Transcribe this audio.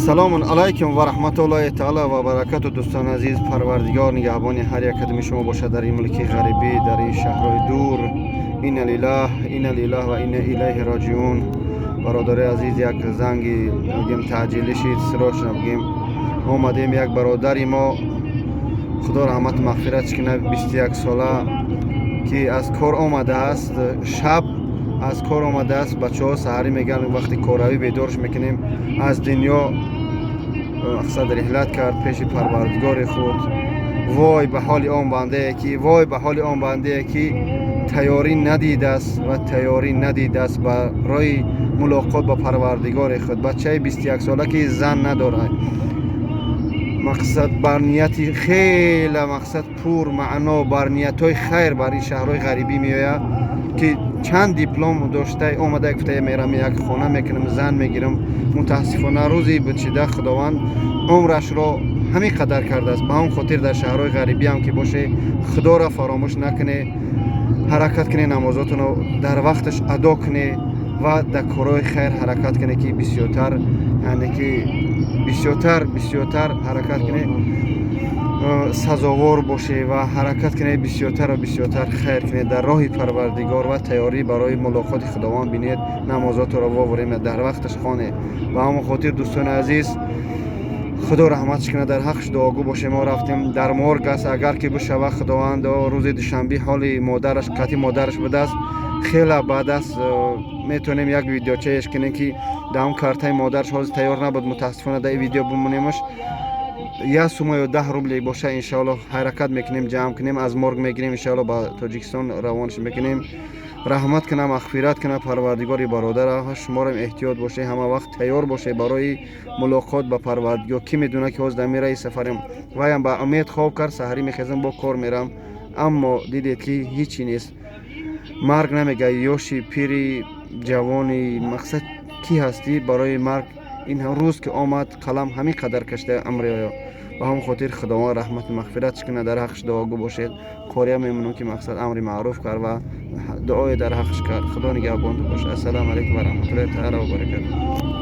سلام علیکم و رحمت الله تعالی و برکات. دوستان عزیز، پروردگار نگهبان هر یک کدام شما باشد در این ملک غریبی، در این شهرهای دور. این لله و این الیه راجعون. برادر عزیز، یک زنگی بگیم تعجیلی شید، سراش بگیم اومدیم. یک برادری ما خدا رحمت مغفرت کنه، 21 ساله که از کار آمده است، شب از کار آمده است. بچه ها سحری میگن وقتی کاروی بیدارش میکنیم، از دنیا مقصد رحلت کرد پیش پروردگار خود. وای به حال آن بنده که تیاری ندیده است و تیاری ندیده است برای ملاقات با پروردگار خود. بچه 21 ساله که زن نداره، مقصد بر نیتی خیلی مقصد پور معنا، بر نیت‌های خیر بر این شهرهای غریبی میآید که چند دیپلم داشته، اومده گفته میرم یک خانه میکنم، زن میگیرم. متاسفانه روزی بچیده خداوند عمرش را همین قدر کرده است. به همون خاطر در شهرهای غریبی هم که باشه، خدا را فراموش نکنه، حرکت کنه، نمازاتون رو در وقتش ادا کنه و در کارهای خیر حرکت کنه که بسیارتر، یعنی که بسیارتر حرکت کنه، سزاوار باشه و حرکت کنه بسیارتر و بسیارتر خیر کنه در راه پروردگار و تیاری برای ملاقات خداوند بینید. نمازات رو واوریم در وقتش خانه. و همون خاطر دوستان عزیز، خدا رحمتش کنه، در حقش دعاگو باشه. ما رفتیم در مرگ است، اگر که بشه خداوند روز دوشنبه حال مادرش قطعی مادرش بده است، خیلی بعد است میتونیم یک ویدیو چهش کنیم که در اون کارتای مادرش حاضر تیار نبود. متاسفانه در ویدیو بمونیمش یا سومه یا 10 روبلی باشه، انشاءالله حرکت میکنیم، جمع کنیم، از مرگ میگیریم، انشاءالله با تاجیکستان روانش میکنیم. رحمت کنه، مغفرت کنه پروردگار برادر شما را. احتیاط باشه، همه وقت تیار باشه برای ملاقات با پروردگار. کی میدونه که از دمیره ای سفرم وایم با امید خواب کرد، سحری میخیزم با کار میرم، اما دیدید که هیچی نیست. مرگ نمیگه یوشی پیری جوانی، مقصد کی هستی برای مرگ. این روز که آمد قلم همین قدر کشته امر. و هم خاطر خداوند رحمت مغفرت کنه، در حقش دعاگو باشید. کاریا میمونم که مقصد امر معروف کرد و دعای در حقش کرد. خدا نگهبان باشه. السلام علیکم و رحمت الله تعالی و برکاته.